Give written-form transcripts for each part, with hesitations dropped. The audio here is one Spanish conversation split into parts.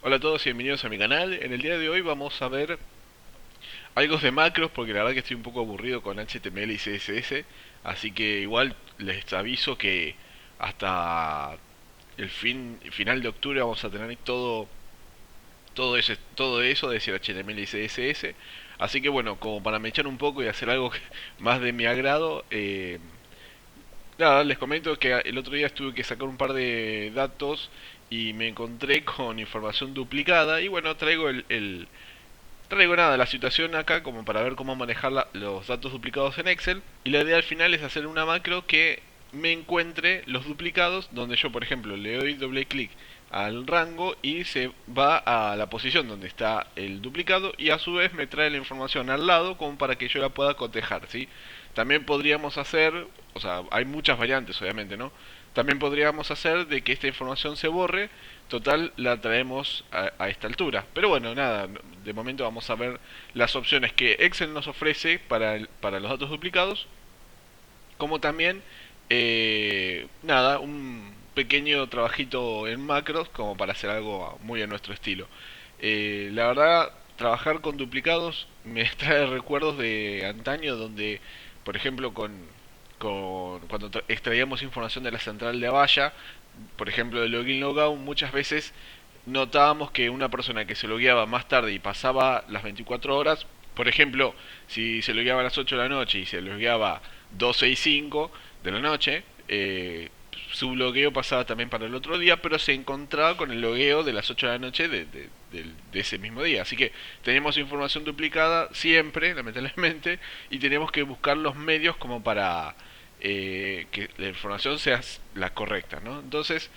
Hola a todos y bienvenidos a mi canal. En el día de hoy vamos a ver algo de macros porque la verdad que estoy un poco aburrido con HTML y CSS. Así que igual les aviso que hasta el final de octubre vamos a tener todo eso de decir HTML y CSS. Así que bueno, como para me echar un poco y hacer algo más de mi agrado, nada, les comento que el otro día tuve que sacar un par de datos y me encontré con información duplicada y bueno, traigo nada, la situación acá como para ver cómo manejar los datos duplicados en Excel. Y la idea al final es hacer una macro que me encuentre los duplicados, donde yo, por ejemplo, le doy doble clic al rango y se va a la posición donde está el duplicado y a su vez me trae la información al lado como para que yo la pueda cotejar, ¿sí? También podríamos hacer, o sea, hay muchas variantes obviamente, ¿no? También podríamos hacer de que esta información se borre. Total, la traemos a esta altura. Pero bueno, nada, de momento vamos a ver las opciones que Excel nos ofrece para los datos duplicados, como también, nada, un pequeño trabajito en macros como para hacer algo muy a nuestro estilo. La verdad, trabajar con duplicados me trae recuerdos de antaño donde, por ejemplo, cuando extraíamos información de la central de Avaya, por ejemplo, de login logout, muchas veces notábamos que una persona que se logueaba más tarde y pasaba las 24 horas, por ejemplo, si se logueaba a las 8 de la noche y se logueaba 12 y 5 de la noche, su logueo pasaba también para el otro día, pero se encontraba con el logueo de las 8 de la noche de ese mismo día. Así que tenemos información duplicada siempre, lamentablemente, y tenemos que buscar los medios como para que la información sea la correcta, ¿no? Entonces,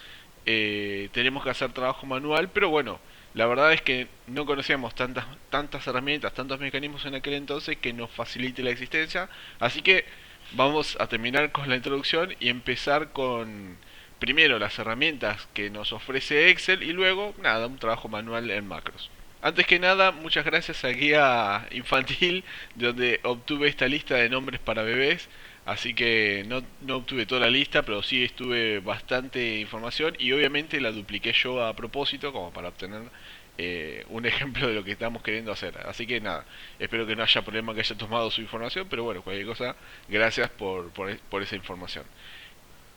tenemos que hacer trabajo manual, pero bueno, la verdad es que no conocíamos tantas herramientas, tantos mecanismos en aquel entonces que nos facilite la existencia. Así que vamos a terminar con la introducción y empezar con primero las herramientas que nos ofrece Excel y luego, nada, un trabajo manual en macros. Antes que nada, muchas gracias a Guía Infantil, donde obtuve esta lista de nombres para bebés. Así que no obtuve toda la lista, pero sí estuve bastante información y obviamente la dupliqué yo a propósito como para obtener un ejemplo de lo que estamos queriendo hacer. Así que nada, espero que no haya problema que haya tomado su información, pero bueno, cualquier cosa, gracias por esa información.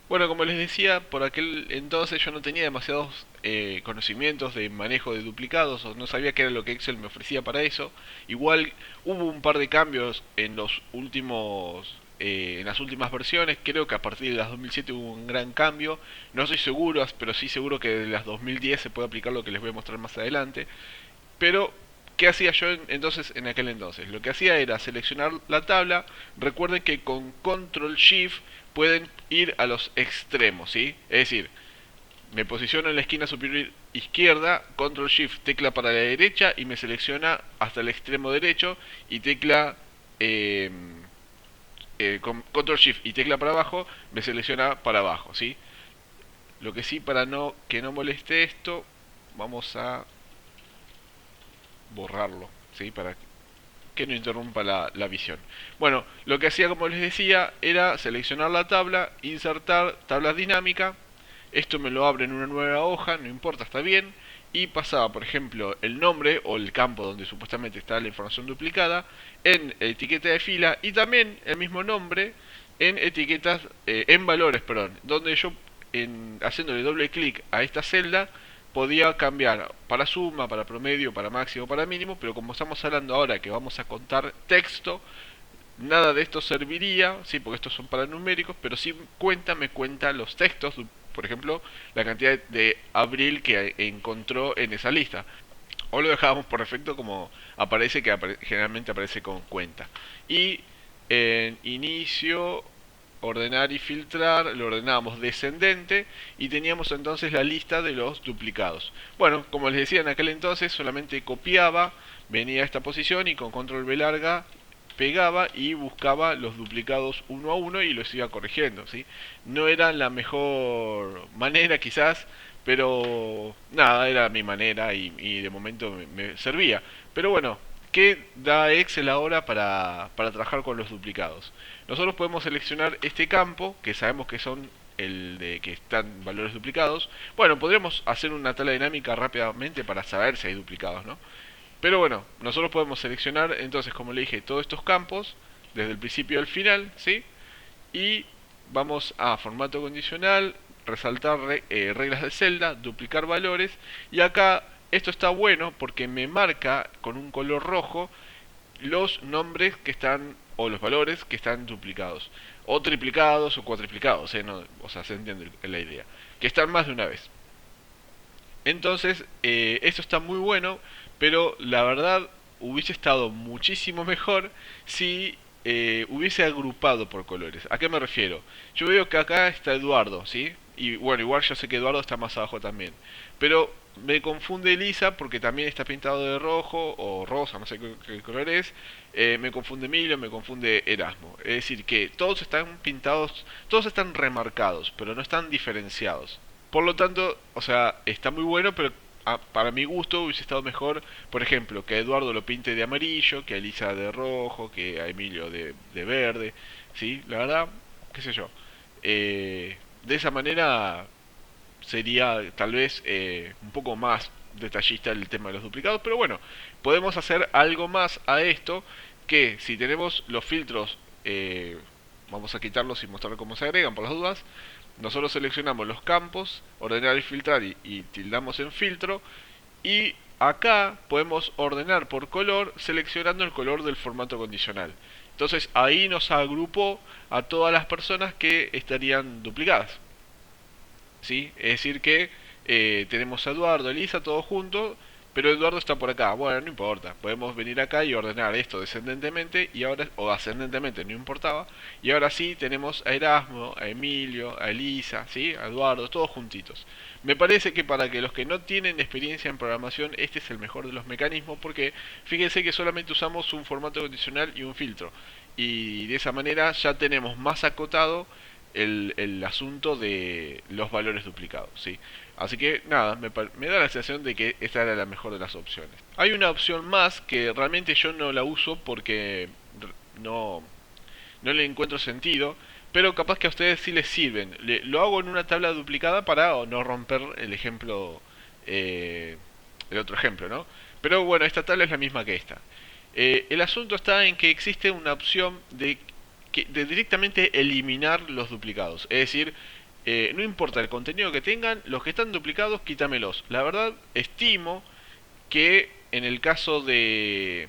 Bueno, como les decía, por aquel entonces yo no tenía demasiados conocimientos de manejo de duplicados, o no sabía qué era lo que Excel me ofrecía para eso. Igual hubo un par de cambios en las últimas versiones. Creo que a partir de las 2007 hubo un gran cambio. No estoy seguro, pero sí seguro que de las 2010 se puede aplicar lo que les voy a mostrar más adelante. Pero, ¿qué hacía yo entonces en aquel entonces? Lo que hacía era seleccionar la tabla. Recuerden que con Control Shift pueden ir a los extremos, ¿sí? Es decir, me posiciono en la esquina superior izquierda, Control Shift, tecla para la derecha y me selecciona hasta el extremo derecho y tecla eh, con Control Shift y tecla para abajo me selecciona para abajo, ¿sí? Lo que sí, para que no moleste esto, vamos a borrarlo, ¿sí? Para que no interrumpa la visión. Bueno, lo que hacía, como les decía, era seleccionar la tabla, insertar tablas dinámicas. Esto me lo abre en una nueva hoja, no importa, está bien. Y pasaba, por ejemplo, el nombre o el campo donde supuestamente está la información duplicada en etiqueta de fila y también el mismo nombre en etiquetas, en valores, perdón, donde yo haciéndole doble clic a esta celda podía cambiar para suma, para promedio, para máximo, para mínimo, pero como estamos hablando ahora que vamos a contar texto, nada de esto serviría, sí, porque estos son para numéricos, pero sí me cuenta los textos, por ejemplo, la cantidad de abril que encontró en esa lista. O lo dejábamos por defecto como aparece, que generalmente aparece con cuenta. Y en inicio, ordenar y filtrar, lo ordenábamos descendente y teníamos entonces la lista de los duplicados. Bueno, como les decía en aquel entonces, solamente copiaba, venía a esta posición y con control V larga pegaba y buscaba los duplicados uno a uno y los iba corrigiendo, ¿sí? No era la mejor manera quizás, pero nada, era mi manera y de momento me servía. Pero bueno, ¿qué da Excel ahora para trabajar con los duplicados? Nosotros podemos seleccionar este campo, que sabemos que son el de que están valores duplicados. Bueno, podríamos hacer una tabla dinámica rápidamente para saber si hay duplicados, ¿no? Pero bueno, nosotros podemos seleccionar entonces, como le dije, todos estos campos desde el principio al final, ¿sí? Y vamos a formato condicional, resaltar reglas de celda, duplicar valores, y acá esto está bueno porque me marca con un color rojo los nombres que están, o los valores que están duplicados, o triplicados o cuatriplicados, no, o sea, se entiende la idea, que están más de una vez. Entonces, esto está muy bueno, pero la verdad hubiese estado muchísimo mejor si hubiese agrupado por colores. ¿A qué me refiero? Yo veo que acá está Eduardo, ¿sí? Y bueno, igual yo sé que Eduardo está más abajo también. Pero me confunde Elisa porque también está pintado de rojo o rosa, no sé qué color es. Me confunde Emilio, me confunde Erasmo. Es decir, que todos están pintados, todos están remarcados, pero no están diferenciados. Por lo tanto, o sea, está muy bueno, pero para mi gusto hubiese estado mejor, por ejemplo, que a Eduardo lo pinte de amarillo, que a Elisa de rojo, que a Emilio de verde, ¿sí? La verdad, qué sé yo. De esa manera sería tal vez un poco más detallista el tema de los duplicados, pero bueno, podemos hacer algo más a esto, que si tenemos los filtros, vamos a quitarlos y mostrar cómo se agregan por las dudas. Nosotros seleccionamos los campos, ordenar y filtrar y tildamos en filtro, y acá podemos ordenar por color seleccionando el color del formato condicional. Entonces ahí nos agrupó a todas las personas que estarían duplicadas, ¿sí? Es decir que tenemos a Eduardo, Elisa, todos juntos, pero Eduardo está por acá. Bueno, no importa, podemos venir acá y ordenar esto descendentemente y ahora, o ascendentemente, no importaba. Y ahora sí tenemos a Erasmo, a Emilio, a Elisa, ¿sí? A Eduardo, todos juntitos. Me parece que para que los que no tienen experiencia en programación, este es el mejor de los mecanismos, porque fíjense que solamente usamos un formato condicional y un filtro. Y de esa manera ya tenemos más acotado el asunto de los valores duplicados, ¿sí? Así que nada, me da la sensación de que esta era la mejor de las opciones. Hay una opción más que realmente yo no la uso porque no, no le encuentro sentido, pero capaz que a ustedes sí les sirven. Lo hago en una tabla duplicada para no romper el ejemplo, el otro ejemplo, ¿no? Pero bueno, esta tabla es la misma que esta. El asunto está en que existe una opción de directamente eliminar los duplicados. Es decir, no importa el contenido que tengan, los que están duplicados, quítamelos. La verdad, estimo que en el caso de,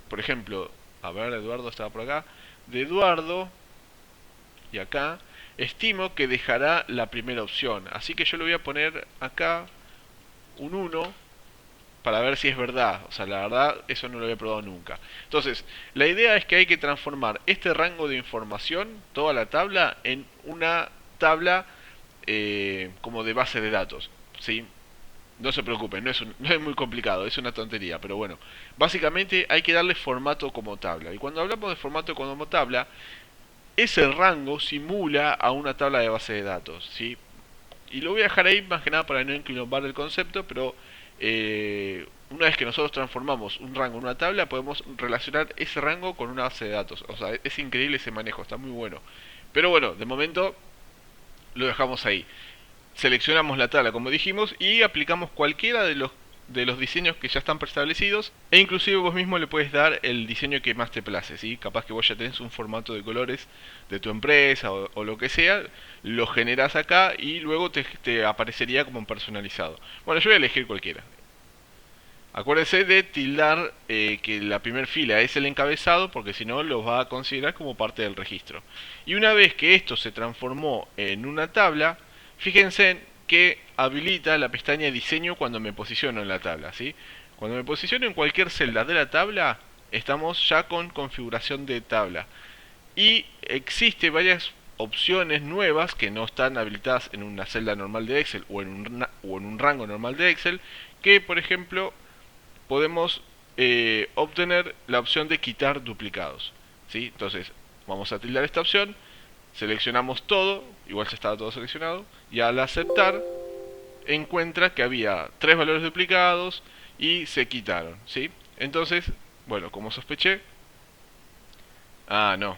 por ejemplo, a ver, Eduardo estaba por acá, de Eduardo y acá, estimo que dejará la primera opción. Así que yo le voy a poner acá un 1 para ver si es verdad. O sea, la verdad, eso no lo había probado nunca. Entonces, la idea es que hay que transformar este rango de información, toda la tabla, en una tabla como de base de datos, ¿sí? No se preocupen, no es muy complicado, es una tontería, pero bueno, básicamente hay que darle formato como tabla. Y cuando hablamos de formato como tabla, ese rango simula a una tabla de base de datos, ¿sí? Y lo voy a dejar ahí más que nada para no inclinar el concepto, pero una vez que nosotros transformamos un rango en una tabla, podemos relacionar ese rango con una base de datos. O sea, es increíble ese manejo, está muy bueno. Pero bueno, de momento lo dejamos ahí. Seleccionamos la tabla como dijimos y aplicamos cualquiera de los diseños que ya están preestablecidos, e inclusive vos mismo le puedes dar el diseño que más te place, ¿sí? Capaz que vos ya tenés un formato de colores de tu empresa o lo que sea, lo generás acá y luego te aparecería como personalizado. Bueno, yo voy a elegir cualquiera. Acuérdense de tildar que la primera fila es el encabezado, porque si no los va a considerar como parte del registro. Y una vez que esto se transformó en una tabla, fíjense que habilita la pestaña diseño cuando me posiciono en la tabla, ¿sí? Cuando me posiciono en cualquier celda de la tabla, estamos ya con configuración de tabla. Y existe varias opciones nuevas que no están habilitadas en una celda normal de Excel o en un rango normal de Excel, que por ejemplo podemos obtener la opción de quitar duplicados, ¿sí? Entonces vamos a tildar esta opción, seleccionamos todo, igual ya estaba todo seleccionado, y al aceptar encuentra que había tres valores duplicados y se quitaron, ¿sí? Entonces, bueno, como sospeché, no,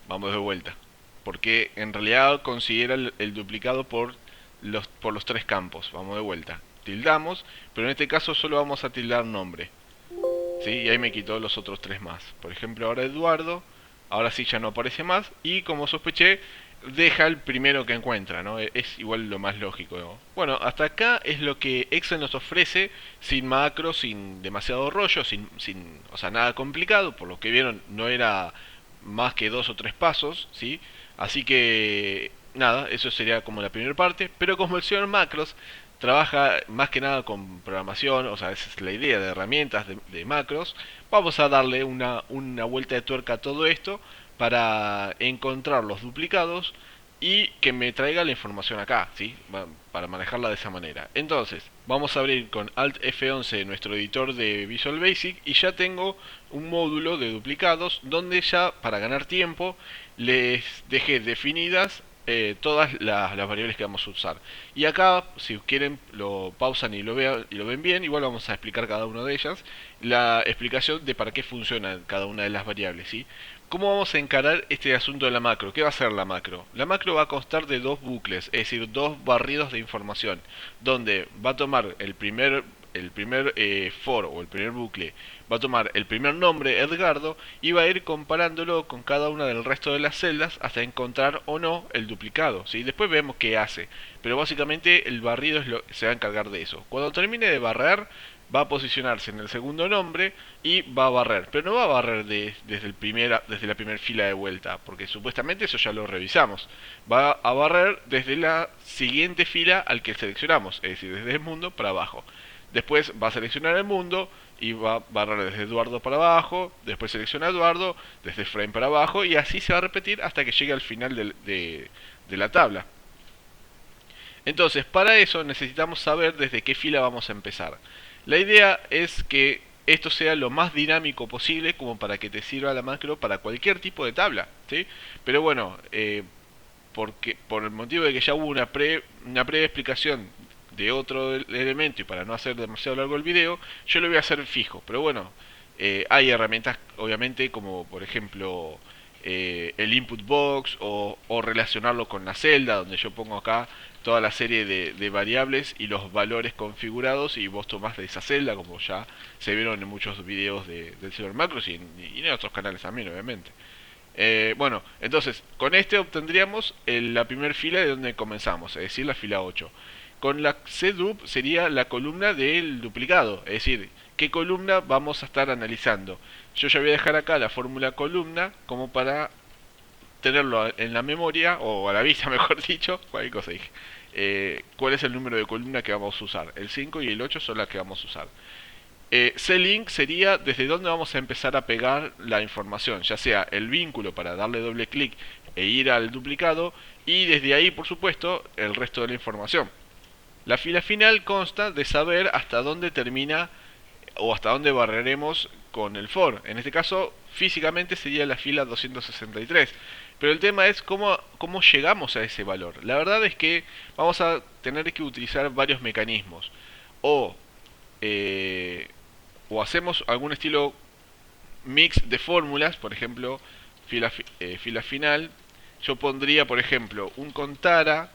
vamos de vuelta. porque en realidad considera el duplicado por los tres campos. Vamos de vuelta. Tildamos, pero en este caso solo vamos a tildar nombre. ¿Sí? Y ahí me quitó los otros tres más. Por ejemplo, ahora Eduardo, ahora sí ya no aparece más. Y como sospeché, deja el primero que encuentra, ¿no? Es igual lo más lógico, ¿no? Bueno, hasta acá es lo que Excel nos ofrece, sin macro, sin demasiado rollo, o sea, nada complicado. Por lo que vieron, no era más que dos o tres pasos, ¿sí? Así que, nada, eso sería como la primera parte. Pero como el señor Macros trabaja más que nada con programación, o sea, esa es la idea de herramientas de macros, vamos a darle una vuelta de tuerca a todo esto para encontrar los duplicados y que me traiga la información acá, ¿sí? Para manejarla de esa manera. Entonces, vamos a abrir con Alt F11 nuestro editor de Visual Basic y ya tengo un módulo de duplicados donde ya, para ganar tiempo, les dejé definidas todas las variables que vamos a usar. Y acá, si quieren, lo pausan y lo ven bien. Igual vamos a explicar cada una de ellas. La explicación de para qué funciona cada una de las variables, ¿sí? ¿Cómo vamos a encarar este asunto de la macro? ¿Qué va a hacer la macro? La macro va a constar de dos bucles, es decir, dos barridos de información, donde va a tomar el primer for o el primer bucle, va a tomar el primer nombre, Edgardo, y va a ir comparándolo con cada una del resto de las celdas hasta encontrar o no el duplicado, ¿sí? Después vemos qué hace, pero básicamente el barrido se va a encargar de eso. Cuando termine de barrer, va a posicionarse en el segundo nombre y va a barrer, pero no va a barrer desde la primera fila de vuelta, porque supuestamente eso ya lo revisamos. Va a barrer desde la siguiente fila al que seleccionamos, es decir, desde el mundo para abajo. Después va a seleccionar el mundo y va a barrer desde Eduardo para abajo, después selecciona a Eduardo, desde Frame para abajo, y así se va a repetir hasta que llegue al final de la tabla. Entonces, para eso necesitamos saber desde qué fila vamos a empezar. La idea es que esto sea lo más dinámico posible como para que te sirva la macro para cualquier tipo de tabla, ¿sí? Pero bueno, por el motivo de que ya hubo una previa explicación de otro elemento y para no hacer demasiado largo el video, yo lo voy a hacer fijo. Pero bueno, hay herramientas obviamente como por ejemplo el input box o relacionarlo con la celda, donde yo pongo acá toda la serie de variables y los valores configurados y vos tomás de esa celda, como ya se vieron en muchos videos del Cyber Macros y en otros canales también obviamente. Bueno, entonces con este obtendríamos la primera fila de donde comenzamos, es decir, la fila 8. Con la CDUP sería la columna del duplicado, es decir, qué columna vamos a estar analizando. Yo ya voy a dejar acá la fórmula columna como para tenerlo en la memoria, o a la vista mejor dicho, cualquier cosa dije. ¿Cuál es el número de columna que vamos a usar? El 5 y el 8 son las que vamos a usar. C-Link sería desde donde vamos a empezar a pegar la información, ya sea el vínculo para darle doble clic e ir al duplicado, y desde ahí por supuesto el resto de la información. La fila final consta de saber hasta dónde termina o hasta dónde barreremos con el for. En este caso físicamente sería la fila 263. Pero el tema es cómo llegamos a ese valor. La verdad es que vamos a tener que utilizar varios mecanismos. O eh, o hacemos algún estilo mix de fórmulas, por ejemplo, fila final. Yo pondría, por ejemplo, un contara,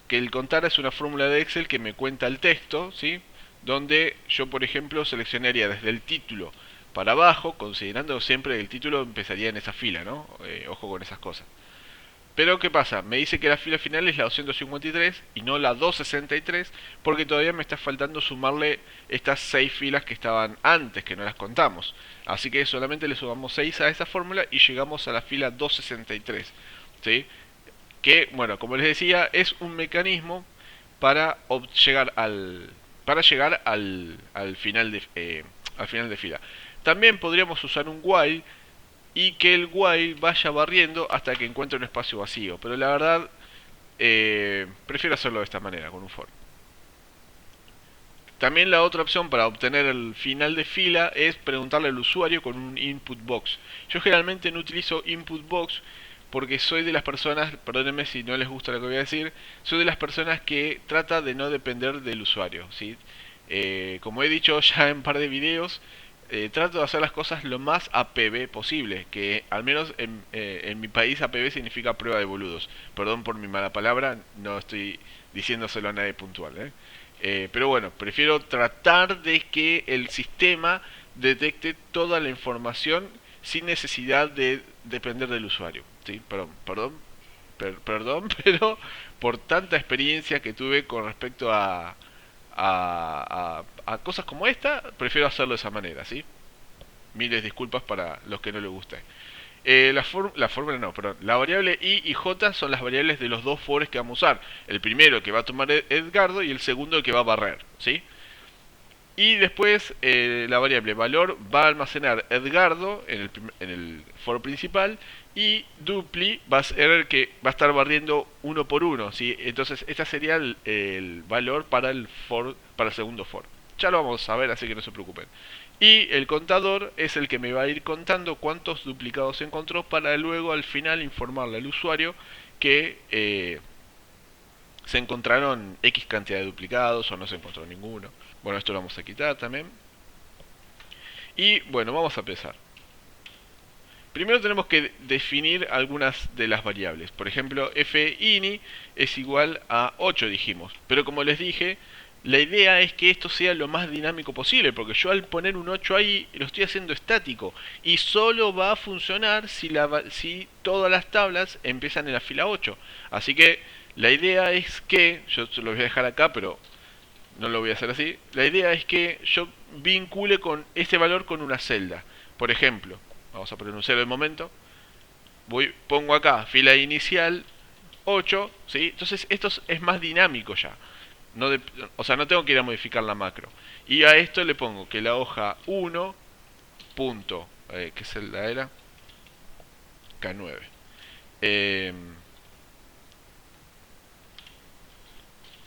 que el contara es una fórmula de Excel que me cuenta el texto, ¿sí? Donde yo, por ejemplo, seleccionaría desde el título para abajo, considerando siempre que el título empezaría en esa fila, ¿no? Ojo con esas cosas. Pero ¿qué pasa? Me dice que la fila final es la 253 y no la 263 porque todavía me está faltando sumarle estas 6 filas que estaban antes, que no las contamos. Así que solamente le sumamos 6 a esa fórmula y llegamos a la fila 263. ¿Sí? Que, bueno, como les decía, es un mecanismo para llegar al final de fila. También podríamos usar un while y que el while vaya barriendo hasta que encuentre un espacio vacío. Pero la verdad, prefiero hacerlo de esta manera, con un for. También la otra opción para obtener el final de fila es preguntarle al usuario con un input box. Yo generalmente no utilizo input box porque soy de las personas, perdónenme si no les gusta lo que voy a decir, soy de las personas que trata de no depender del usuario, ¿sí? Como he dicho ya en un par de videos, trato de hacer las cosas lo más APB posible, que al menos en mi país APB significa prueba de boludos. Perdón por mi mala palabra, no estoy diciéndoselo a nadie puntual, ¿eh? Pero bueno, prefiero tratar de que el sistema detecte toda la información sin necesidad de depender del usuario. ¿Sí? Perdón, pero por tanta experiencia que tuve con respecto a cosas como esta, prefiero hacerlo de esa manera, ¿sí? Miles disculpas para los que no les guste. La fórmula no, perdón. La variable i y j son las variables de los dos fores que vamos a usar. El primero que va a tomar Edgardo y el segundo que va a barrer, ¿sí? Y después la variable valor va a almacenar Edgardo en el for principal y dupli va a ser el que va a estar barriendo uno por uno, ¿sí? Entonces este sería el valor para para el segundo for. Ya lo vamos a ver, así que no se preocupen. Y el contador es el que me va a ir contando cuántos duplicados encontró para luego al final informarle al usuario que se encontraron X cantidad de duplicados o no se encontró ninguno. Bueno, esto lo vamos a quitar también. Y bueno, vamos a empezar. Primero tenemos que definir algunas de las variables. Por ejemplo, fini es igual a 8 dijimos. Pero como les dije, la idea es que esto sea lo más dinámico posible, porque yo al poner un 8 ahí lo estoy haciendo estático y solo va a funcionar si todas las tablas empiezan en la fila 8. Así que la idea es que, yo lo voy a dejar acá, pero no lo voy a hacer así. La idea es que yo vincule con este valor con una celda. Por ejemplo, vamos a poner un 0 de momento. Pongo acá fila inicial 8, ¿sí? Entonces esto es más dinámico ya. O sea, no tengo que ir a modificar la macro. Y a esto le pongo que la hoja 1 punto, ¿qué celda era? K9.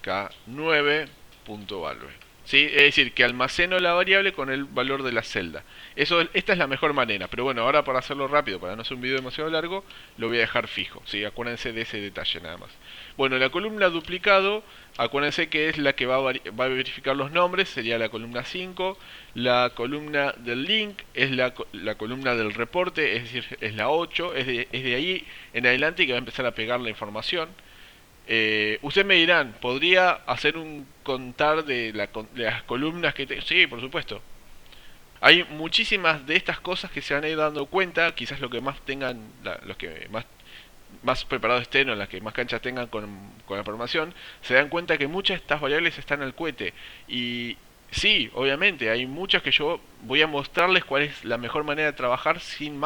K9.value. ¿Sí? Es decir, que almaceno la variable con el valor de la celda. Esta es la mejor manera, pero bueno, ahora para hacerlo rápido, para no hacer un video demasiado largo, lo voy a dejar fijo. ¿Sí? Acuérdense de ese detalle nada más. Bueno, la columna duplicado, acuérdense que es la que va a verificar los nombres, sería la columna 5. La columna del link es la columna del reporte, es decir, es la 8. Es de ahí en adelante que va a empezar a pegar la información. Ustedes me dirán, ¿podría hacer un contar de las columnas que tengo? Sí, por supuesto. Hay muchísimas de estas cosas que se van a ir dando cuenta, quizás lo que más tengan, los que más preparados estén o las que más canchas tengan con la programación, se dan cuenta que muchas de estas variables están al cohete. Y sí, obviamente, hay muchas que yo voy a mostrarles cuál es la mejor manera de trabajar sin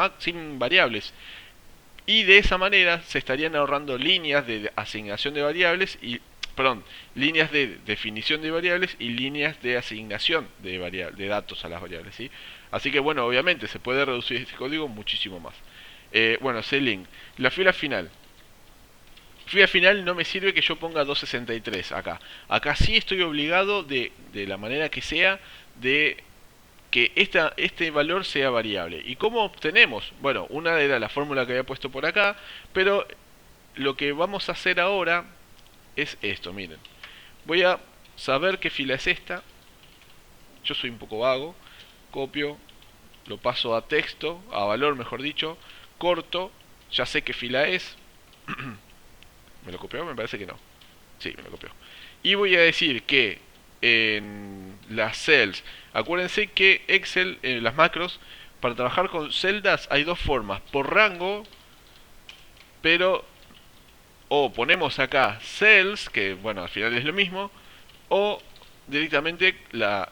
variables. Y de esa manera se estarían ahorrando líneas de asignación de variables y, perdón, líneas de definición de variables y líneas de asignación de datos a las variables, ¿sí? Así que bueno, obviamente se puede reducir este código muchísimo más. Bueno, link. La fila final. Fila final no me sirve que yo ponga 263 acá. Acá sí estoy obligado de la manera que sea de que este valor sea variable. ¿Y cómo obtenemos? Bueno, una era la fórmula que había puesto por acá, pero lo que vamos a hacer ahora es esto, miren. Voy a saber qué fila es esta. Yo soy un poco vago. Copio, lo paso a texto, a valor mejor dicho, corto, ya sé qué fila es. ¿Me lo copió? Me parece que no. Sí, me lo copió. Y voy a decir que en las cells, acuérdense que Excel, en las macros, para trabajar con celdas hay dos formas, por rango, pero o ponemos acá cells, que bueno, al final es lo mismo, o directamente la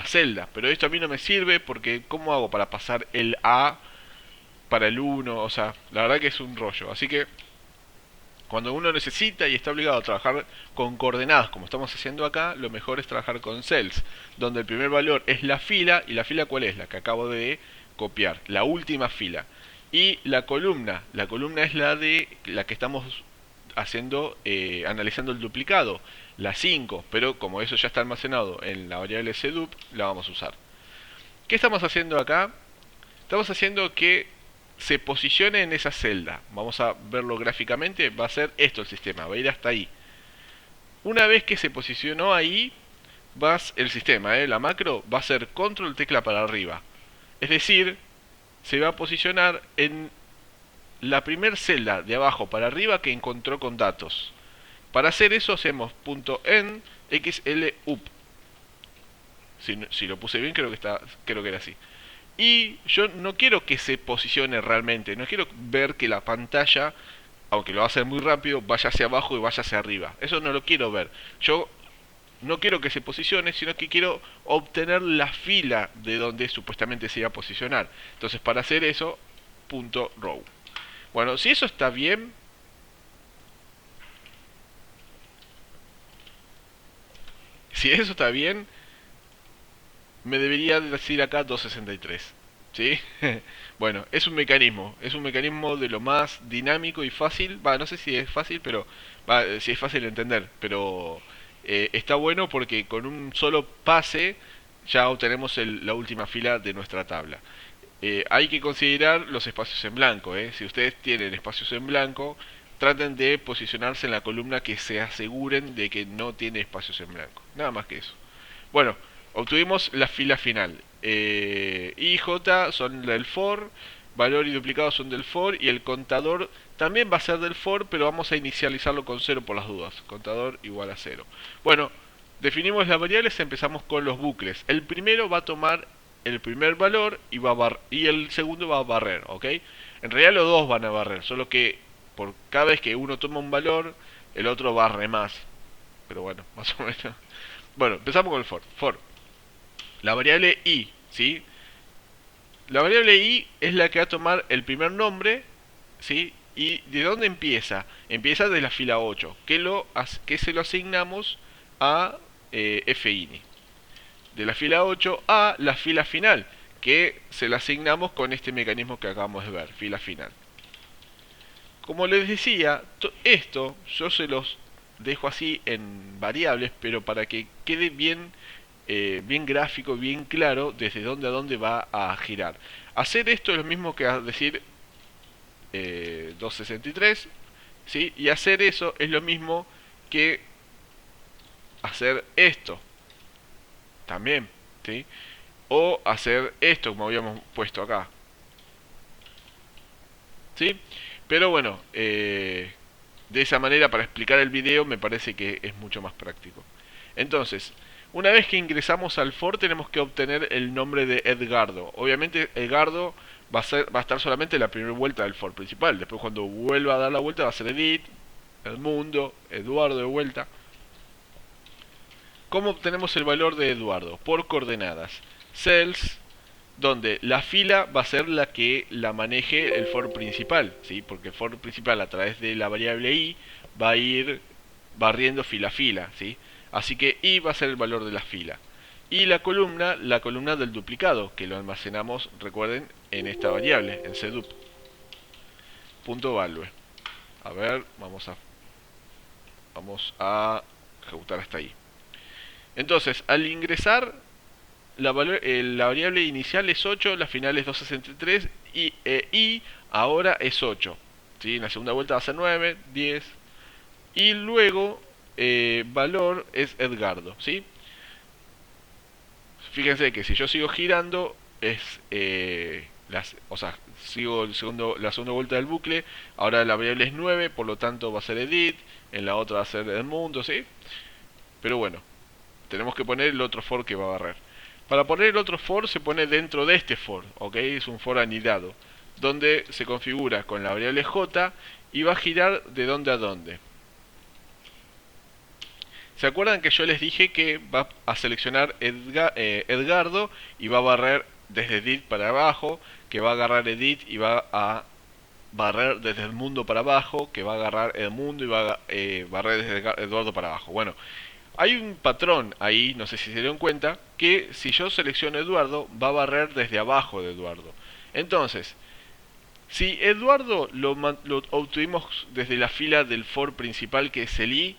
celda, pero esto a mí no me sirve porque ¿cómo hago para pasar el A para el 1? O sea, la verdad que es un rollo, así que cuando uno necesita y está obligado a trabajar con coordenadas como estamos haciendo acá, lo mejor es trabajar con cells, donde el primer valor es la fila, y la fila ¿cuál es? La que acabo de copiar, la última fila. Y la columna es la que estamos haciendo, analizando el duplicado, la 5, pero como eso ya está almacenado en la variable cdup, la vamos a usar. ¿Qué estamos haciendo acá? Estamos haciendo que se posicione en esa celda. Vamos a verlo gráficamente. Va a ser esto el sistema, va a ir hasta ahí. Una vez que se posicionó ahí, el sistema, la macro, va a hacer control tecla para arriba. Es decir, se va a posicionar en la primer celda de abajo para arriba que encontró con datos. Para hacer eso hacemos .en xlup. Si lo puse bien, creo que era así. Y yo no quiero que se posicione realmente, no quiero ver que la pantalla, aunque lo va a hacer muy rápido, vaya hacia abajo y vaya hacia arriba. Eso no lo quiero ver. Yo no quiero que se posicione, sino que quiero obtener la fila de donde supuestamente se iba a posicionar. Entonces, para hacer eso, .row. Bueno, si eso está bien, me debería decir acá 263. ¿Sí? Bueno, es un mecanismo de lo más dinámico y fácil. Va, no sé si es fácil, pero si es fácil de entender, pero está bueno porque con un solo pase ya obtenemos la última fila de nuestra tabla. Hay que considerar los espacios en blanco. Si ustedes tienen espacios en blanco, traten de posicionarse en la columna que se aseguren de que no tiene espacios en blanco. Nada más que eso. Bueno, obtuvimos la fila final. I y J son del for, valor y duplicado son del for, y el contador también va a ser del for, pero vamos a inicializarlo con 0 por las dudas. Contador igual a 0. Bueno, definimos las variables, empezamos con los bucles. El primero va a tomar el primer valor y el segundo va a barrer, ¿ok? En realidad los dos van a barrer, solo que por cada vez que uno toma un valor, el otro barre más. Pero bueno, más o menos. Bueno, empezamos con el for. La variable i, ¿sí? La variable i es la que va a tomar el primer nombre, ¿sí? ¿Y de dónde empieza? Empieza de la fila 8, que se lo asignamos a fini. De la fila 8 a la fila final, que se la asignamos con este mecanismo que acabamos de ver, fila final. Como les decía, esto yo se los dejo así en variables, pero para que quede bien gráfico, bien claro desde dónde a dónde va a girar. Hacer esto es lo mismo que decir 263, ¿sí? Y hacer eso es lo mismo que hacer esto también, ¿sí? O hacer esto como habíamos puesto acá, ¿sí? Pero bueno, de esa manera para explicar el video me parece que es mucho más práctico. Entonces, una vez que ingresamos al for tenemos que obtener el nombre de Edgardo. Obviamente Edgardo va a estar solamente en la primera vuelta del for principal. Después cuando vuelva a dar la vuelta va a ser Edith, Edmundo, Eduardo de vuelta. ¿Cómo obtenemos el valor de Eduardo? Por coordenadas. Cells, donde la fila va a ser la que la maneje el for principal, ¿sí? Porque el for principal a través de la variable i va a ir barriendo fila a fila, ¿sí? Así que i va a ser el valor de la fila. Y la columna del duplicado, que lo almacenamos, recuerden, en esta variable, en sedup. Punto value. A ver, vamos a ejecutar hasta ahí. Entonces, al ingresar la variable inicial es 8, la final es 263 y ahora es 8. ¿Sí? En la segunda vuelta va a ser 9, 10 y luego valor es Edgardo. ¿Sí? Fíjense que si yo sigo girando sigo la segunda vuelta del bucle. Ahora la variable es 9, por lo tanto va a ser edit, en la otra va a ser Edmundo, ¿sí? Pero bueno, tenemos que poner el otro for que va a barrer. Para poner el otro for se pone dentro de este for, ¿ok? Es un for anidado, donde se configura con la variable j y va a girar de dónde a dónde. ¿Se acuerdan que yo les dije que va a seleccionar Edgardo y va a barrer desde edit para abajo, que va a agarrar edit y va a barrer desde el mundo para abajo, que va a agarrar el mundo y va a barrer desde Eduardo para abajo? Bueno, hay un patrón ahí, no sé si se dieron cuenta, que si yo selecciono Eduardo, va a barrer desde abajo de Eduardo. Entonces, si Eduardo lo obtuvimos desde la fila del for principal, que es el i,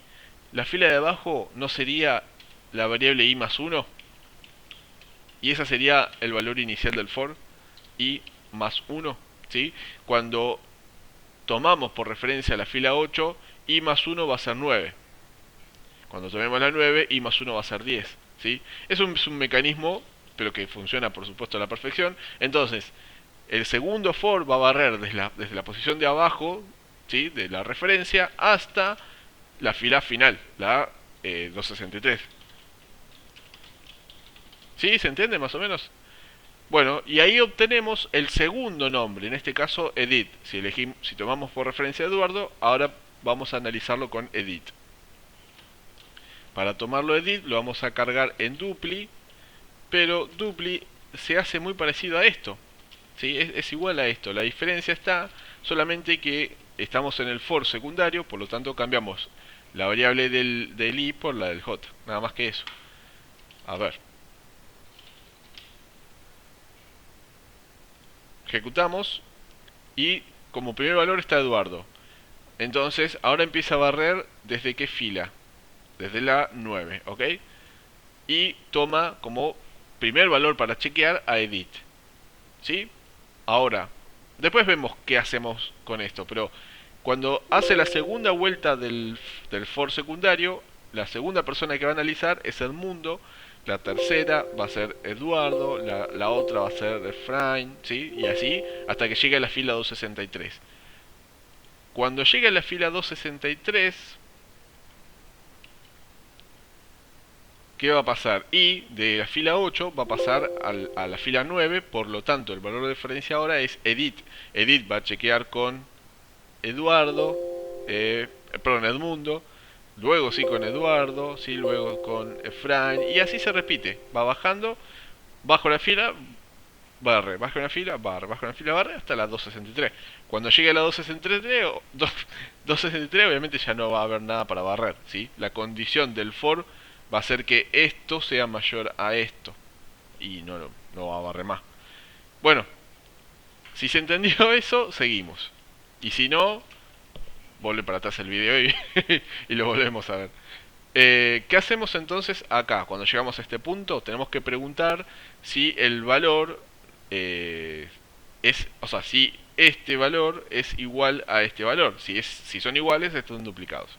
la fila de abajo no sería la variable i más 1, y esa sería el valor inicial del for, i más 1, ¿sí? Cuando tomamos por referencia la fila 8, i más 1 va a ser 9. Cuando tomemos la 9, i más 1 va a ser 10, ¿sí? Es un mecanismo pero que funciona por supuesto a la perfección. Entonces, el segundo for va a barrer desde la posición de abajo, ¿sí?, de la referencia hasta la fila final, la 263. ¿Sí? ¿Se entiende más o menos? Bueno, y ahí obtenemos el segundo nombre, en este caso edit. Si tomamos por referencia a Eduardo, ahora vamos a analizarlo con edit. Para tomarlo edit lo vamos a cargar en dupli, pero dupli se hace muy parecido a esto. ¿Sí? Es igual a esto. La diferencia está solamente que estamos en el for secundario, por lo tanto cambiamos la variable del i por la del j. Nada más que eso. A ver. Ejecutamos y como primer valor está Eduardo. Entonces ahora empieza a barrer desde qué fila. Desde la 9, ¿ok? Y toma como primer valor para chequear a edit. ¿Sí? Ahora, después vemos qué hacemos con esto, pero cuando hace la segunda vuelta del for secundario, la segunda persona que va a analizar es Edmundo, la tercera va a ser Eduardo, la otra va a ser Efraín, ¿sí? Y así hasta que llegue a la fila 263. Cuando llegue a la fila 263, ¿qué va a pasar? Y de la fila 8 va a pasar a la fila 9, por lo tanto el valor de referencia ahora es edit. Edit va a chequear con Eduardo, perdón, Edmundo, luego sí con Eduardo, sí, luego con Efraín, y así se repite, va bajando, bajo la fila, barre, bajo una fila, barre, bajo una fila, barre, hasta la 263. Cuando llegue a la 263, 263 obviamente ya no va a haber nada para barrer, ¿sí? La condición del for va a ser que esto sea mayor a esto, y no va a barrer más. Bueno, si se entendió eso, seguimos. Y si no, vuelve para atrás el video y lo volvemos a ver. ¿Qué hacemos entonces acá? Cuando llegamos a este punto, tenemos que preguntar si el valor o sea, si este valor es igual a este valor. Si son iguales, están duplicados.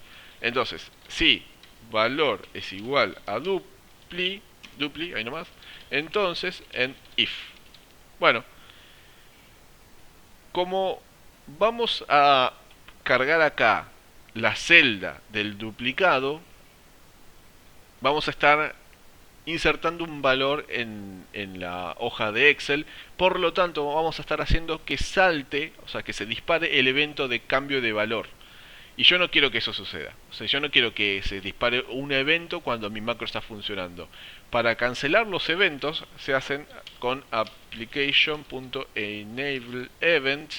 Entonces, si valor es igual a dupli, ahí nomás, entonces en if. Bueno, como vamos a cargar acá la celda del duplicado, vamos a estar insertando un valor en la hoja de Excel. Por lo tanto, vamos a estar haciendo que salte, o sea, que se dispare el evento de cambio de valor. Y yo no quiero que eso suceda. O sea, yo no quiero que se dispare un evento cuando mi macro está funcionando. Para cancelar los eventos se hacen con application.enableEvent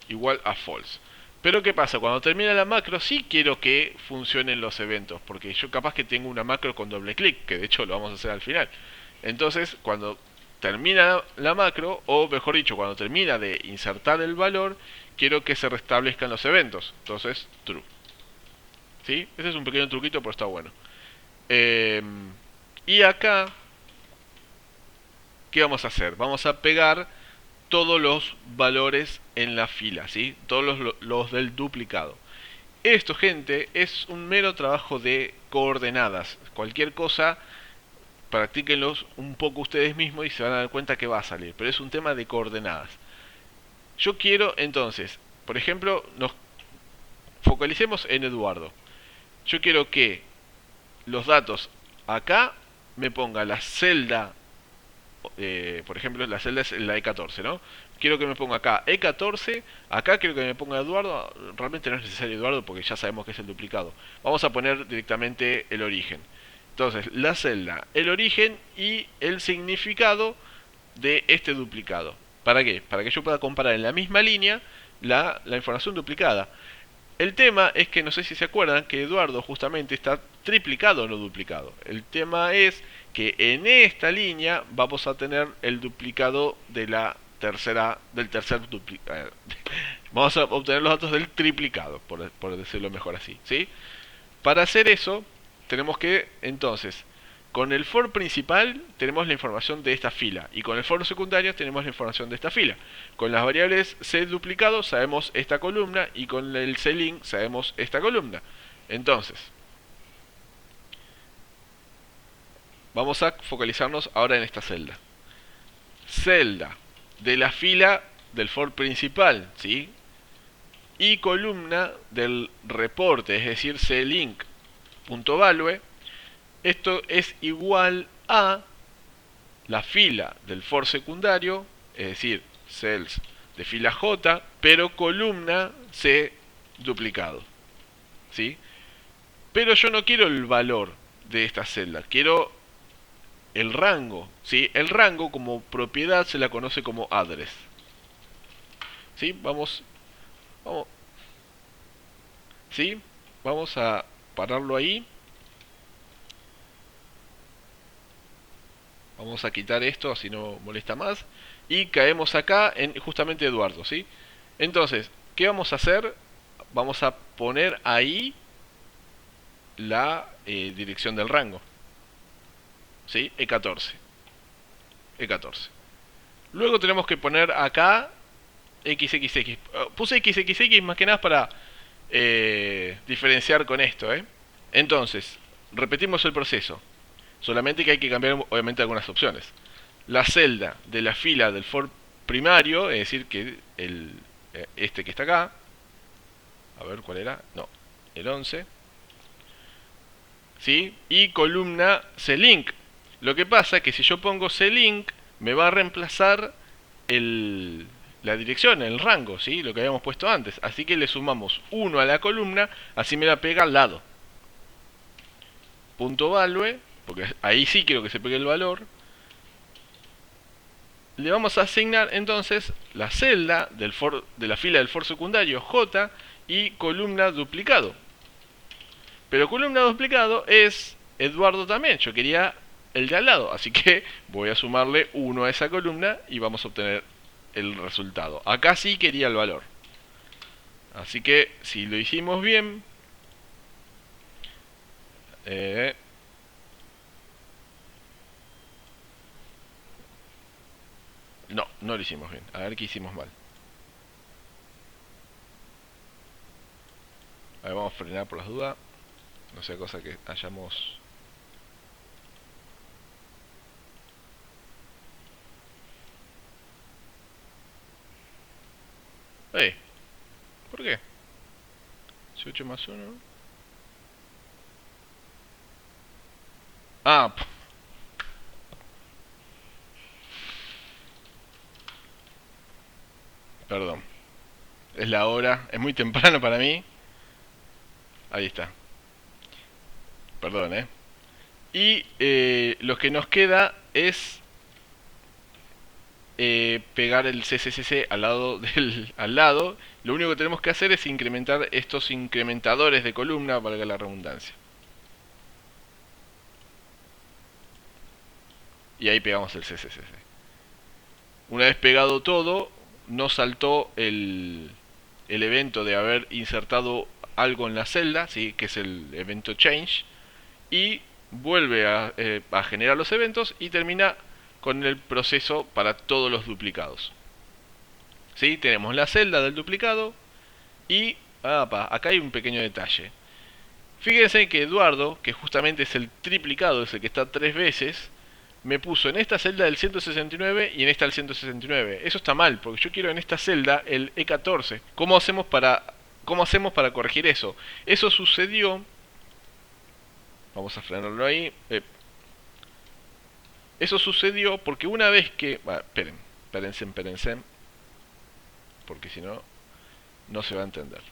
igual a false. Pero ¿qué pasa? Cuando termina la macro sí quiero que funcionen los eventos, porque yo capaz que tengo una macro con doble clic, que de hecho lo vamos a hacer al final. Entonces, cuando termina la macro, o mejor dicho, cuando termina de insertar el valor, quiero que se restablezcan los eventos. Entonces, true. ¿Sí? Ese es un pequeño truquito, pero está bueno. Y acá, ¿qué vamos a hacer? Vamos a pegar todos los valores en la fila, ¿sí? Todos los del duplicado. Esto, gente, es un mero trabajo de coordenadas. Cualquier cosa, practíquenlos un poco ustedes mismos y se van a dar cuenta que va a salir. Pero es un tema de coordenadas. Yo quiero, entonces, por ejemplo, nos focalicemos en Eduardo. Yo quiero que los datos acá me ponga la celda, por ejemplo, la celda es la E14, ¿no? Quiero que me ponga acá E14, acá quiero que me ponga Eduardo. Realmente no es necesario Eduardo porque ya sabemos que es el duplicado. Vamos a poner directamente el origen. Entonces, la celda, el origen y el significado de este duplicado. ¿Para qué? Para que yo pueda comparar en la misma línea la información duplicada. El tema es que no sé si se acuerdan que Eduardo justamente está triplicado, no duplicado. El tema es que en esta línea vamos a tener el duplicado de la del tercer duplicado. Vamos a obtener los datos del triplicado, por decirlo mejor así, ¿sí? Para hacer eso, tenemos que, entonces, con el for principal tenemos la información de esta fila y con el for secundario tenemos la información de esta fila. Con las variables c duplicado sabemos esta columna y con el clink sabemos esta columna. Entonces, Vamos a focalizarnos ahora en esta celda. Celda de la fila del for principal, ¿sí? Y columna del reporte, es decir, clink.value. Esto es igual a la fila del for secundario, es decir, cells de fila J, pero columna C duplicado, ¿sí? Pero yo no quiero el valor de esta celda, quiero el rango, ¿sí? El rango como propiedad se la conoce como address, ¿sí? Vamos, ¿sí? Vamos a pararlo ahí. Vamos a quitar esto, así no molesta más. Y caemos acá en justamente Eduardo, ¿sí? Entonces, ¿qué vamos a hacer? Vamos a poner ahí la dirección del rango, ¿sí? E14. E14. Luego tenemos que poner acá XXX. Puse XXX más que nada para diferenciar con esto, ¿eh? Entonces, repetimos el proceso. Solamente que hay que cambiar obviamente algunas opciones. La celda de la fila del for primario, es decir, que este que está acá, a ver cuál era, no, el 11, ¿sí? Y columna clink. Lo que pasa es que si yo pongo clink, me va a reemplazar la dirección, el rango, ¿sí? Lo que habíamos puesto antes. Así que le sumamos 1 a la columna, así me la pega al lado. Punto value, porque ahí sí quiero que se pegue el valor. Le vamos a asignar entonces la celda de la fila del for secundario J y columna duplicado. Pero columna duplicado es Eduardo también. Yo quería el de al lado, así que voy a sumarle 1 a esa columna y vamos a obtener el resultado. Acá sí quería el valor. Así que si lo hicimos bien, no lo hicimos bien. A ver qué hicimos mal. A ver, vamos a frenar por las dudas. No sea cosa que hayamos... ¿Por qué? 18 más 1. Ah, perdón. Es la hora. Es muy temprano para mí. Ahí está. Perdón, Y lo que nos queda es pegar el CCCC al lado. Lo único que tenemos que hacer es incrementar estos incrementadores de columna, valga la redundancia. Y ahí pegamos el CCCC. Una vez pegado todo, nos saltó el evento de haber insertado algo en la celda, ¿sí? Que es el evento change, y vuelve a generar los eventos y termina con el proceso para todos los duplicados. ¿Sí? Tenemos la celda del duplicado y acá hay un pequeño detalle. Fíjense que Eduardo, que justamente es el triplicado, es el que está 3 veces, me puso en esta celda el 169 y en esta el 169. Eso está mal, porque yo quiero en esta celda el E14. ¿Cómo hacemos para corregir eso? Eso sucedió... Vamos a frenarlo ahí. Eso sucedió porque una vez que... espérense. Porque si no, no se va a entender.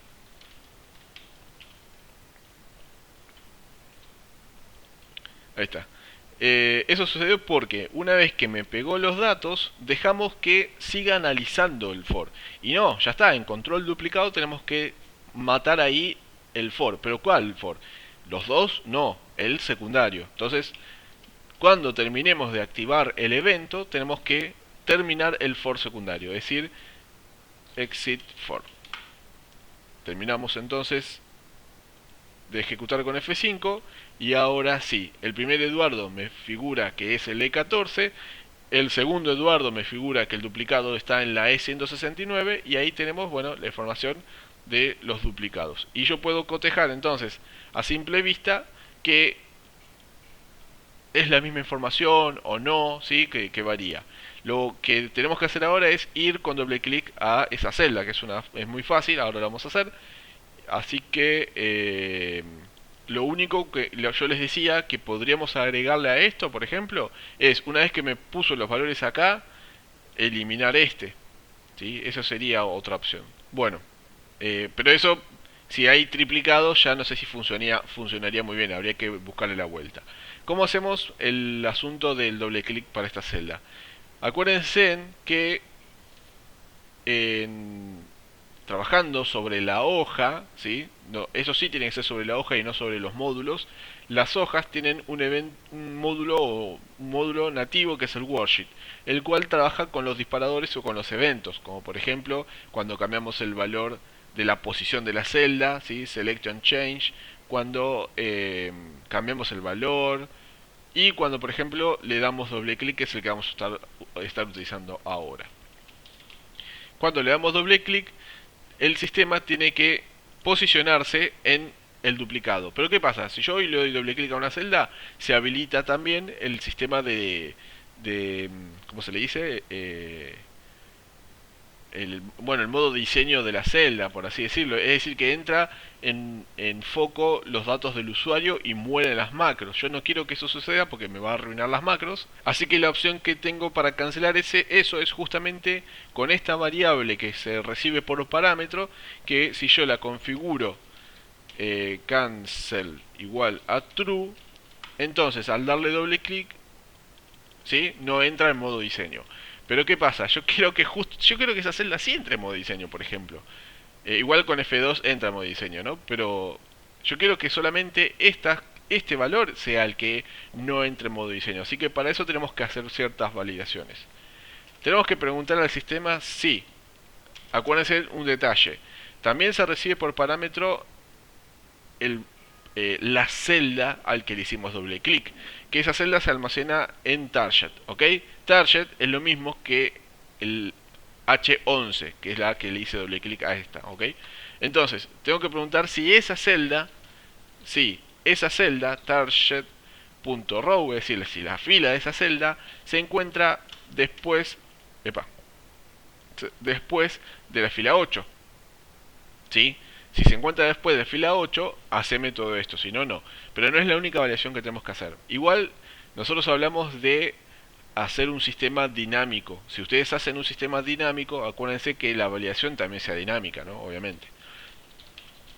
Ahí está. Eso sucedió porque una vez que me pegó los datos, dejamos que siga analizando el for. Y no, ya está, en control duplicado tenemos que matar ahí el for. ¿Pero cuál for? Los dos, no, el secundario. Entonces, cuando terminemos de activar el evento, tenemos que terminar el for secundario, es decir, exit for. Terminamos entonces de ejecutar con F5 y ahora sí, el primer Eduardo me figura que es el E14, el segundo Eduardo me figura que el duplicado está en la E169 y ahí tenemos, bueno, la información de los duplicados. Y yo puedo cotejar entonces a simple vista que es la misma información o no, ¿sí? Que varía. Lo que tenemos que hacer ahora es ir con doble clic a esa celda, que es muy fácil, ahora lo vamos a hacer. Así que lo único que yo les decía que podríamos agregarle a esto, por ejemplo, es una vez que me puso los valores acá, eliminar este. ¿Sí? Eso sería otra opción. Bueno, pero eso, si hay triplicado, ya no sé si funcionaría muy bien, habría que buscarle la vuelta. ¿Cómo hacemos el asunto del doble clic para esta celda? Acuérdense que en, trabajando sobre la hoja, ¿sí? No, eso sí tiene que ser sobre la hoja y no sobre los módulos. Las hojas tienen un módulo nativo que es el worksheet, el cual trabaja con los disparadores o con los eventos, como por ejemplo cuando cambiamos el valor de la posición de la celda, ¿sí? Selection change, cuando cambiamos el valor y cuando por ejemplo le damos doble clic, que es el que vamos a estar utilizando ahora. Cuando le damos doble clic, el sistema tiene que posicionarse en el duplicado. Pero ¿qué pasa? Si yo hoy le doy doble clic a una celda, se habilita también el sistema de ¿cómo se le dice? El modo diseño de la celda, por así decirlo. Es decir, que entra en foco los datos del usuario y mueren las macros. Yo no quiero que eso suceda porque me va a arruinar las macros. Así que la opción que tengo para cancelar eso es justamente con esta variable que se recibe por parámetro, que si yo la configuro cancel igual a true, entonces al darle doble clic, ¿sí? No entra en modo diseño. Pero ¿qué pasa? Yo quiero que esa celda sí entre en modo diseño, por ejemplo. Igual con F2 entra en modo diseño, ¿no? Pero yo quiero que solamente este valor sea el que no entre en modo diseño. Así que para eso tenemos que hacer ciertas validaciones. Tenemos que preguntar al sistema si, acuérdense un detalle, también se recibe por parámetro la celda al que le hicimos doble clic, que esa celda se almacena en target, ¿ok? Target es lo mismo que el H11, que es la que le hice doble clic a esta, ¿ok? Entonces, tengo que preguntar si esa celda, target.row, es decir, si la fila de esa celda se encuentra después, después de la fila 8, ¿sí? Si se encuentra después de fila 8, haceme todo esto, si no, no. Pero no es la única variación que tenemos que hacer. Igual, nosotros hablamos de hacer un sistema dinámico. Si ustedes hacen un sistema dinámico, acuérdense que la validación también sea dinámica, ¿no? Obviamente.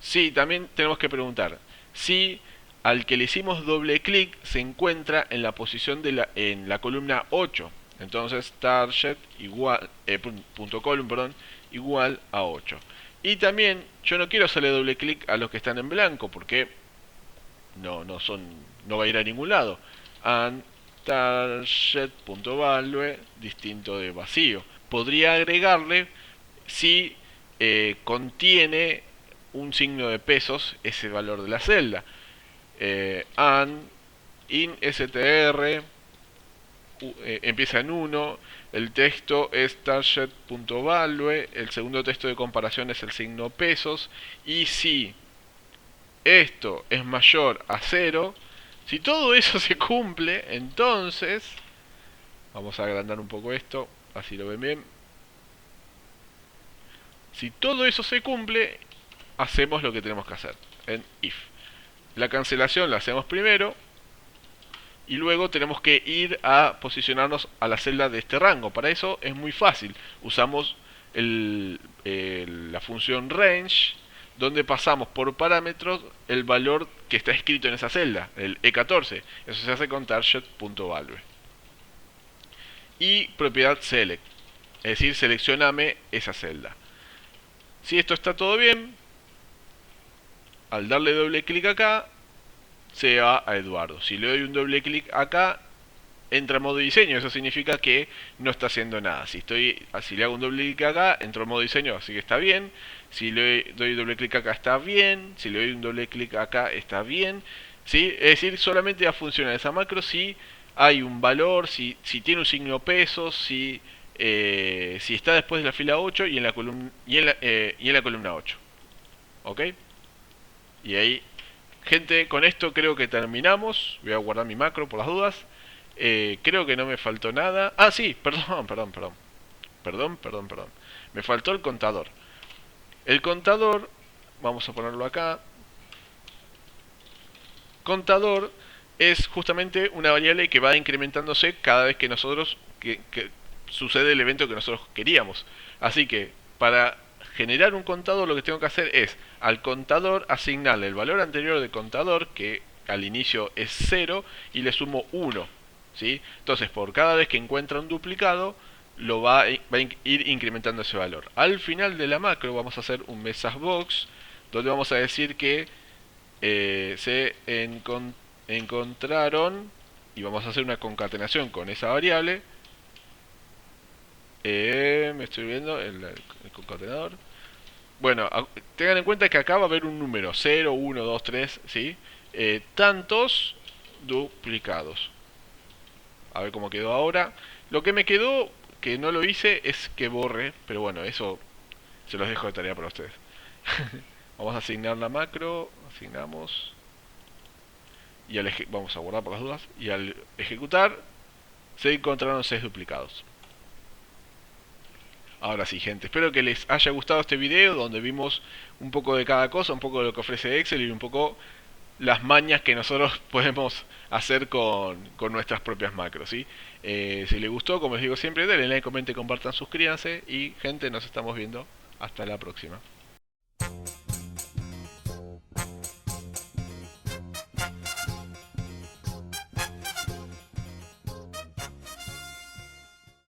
Sí, también tenemos que preguntar si al que le hicimos doble clic se encuentra en la posición en la columna 8. Entonces target igual, column, perdón, igual a 8. Y también yo no quiero hacerle doble clic a los que están en blanco porque no va a ir a ningún lado. And target.value distinto de vacío. Podría agregarle si contiene un signo de pesos ese valor de la celda. And in str empieza en 1, el texto es target.value, el segundo texto de comparación es el signo pesos, y si esto es mayor a 0, si todo eso se cumple, entonces vamos a agrandar un poco esto, así lo ven bien. Si todo eso se cumple, hacemos lo que tenemos que hacer en if. La cancelación la hacemos primero y luego tenemos que ir a posicionarnos a la celda de este rango. Para eso es muy fácil. Usamos la función range, donde pasamos por parámetros el valor que está escrito en esa celda, el E14. Eso se hace con target.value. Y propiedad select, es decir, seleccioname esa celda. Si esto está todo bien, al darle doble clic acá, se va a Eduardo. Si le doy un doble clic acá, entra en modo diseño. Eso significa que no está haciendo nada. Si le hago un doble clic acá, entro en modo diseño, así que está bien. Si le doy doble clic acá, está bien. Si le doy un doble clic acá, está bien. ¿Sí? Es decir, solamente va a funcionar esa macro si hay un valor, si tiene un signo peso, si está después de la fila 8 y en la columna 8. ¿Ok? Y ahí Gente, con esto creo que terminamos. Voy a guardar mi macro por las dudas. Creo que no me faltó nada. Ah, sí, perdón. Me faltó el contador. El contador, vamos a ponerlo acá. Contador es justamente una variable que va incrementándose cada vez que que sucede el evento que nosotros queríamos. Así que para generar un contador lo que tengo que hacer es al contador asignarle el valor anterior del contador, que al inicio es 0, y le sumo 1. ¿Sí? Entonces por cada vez que encuentra un duplicado, va a ir incrementando ese valor. Al final de la macro vamos a hacer un message box donde vamos a decir que se encontraron, y vamos a hacer una concatenación con esa variable. Me estoy viendo el concatenador. Bueno, tengan en cuenta que acá va a haber un número 0, 1, 2, 3, ¿sí? Tantos duplicados. A ver cómo quedó ahora. Lo que me quedó, que no lo hice, es que borre, pero bueno, eso se los dejo de tarea para ustedes. Vamos a asignar la macro, asignamos, y vamos a guardar por las dudas, y al ejecutar se encontraron 6 duplicados. Ahora sí, gente, espero que les haya gustado este video donde vimos un poco de cada cosa, un poco de lo que ofrece Excel y un poco las mañas que nosotros podemos hacer con nuestras propias macros, ¿sí? Si les gustó, como les digo siempre, denle like, comenten, compartan, suscríbanse y gente, nos estamos viendo hasta la próxima.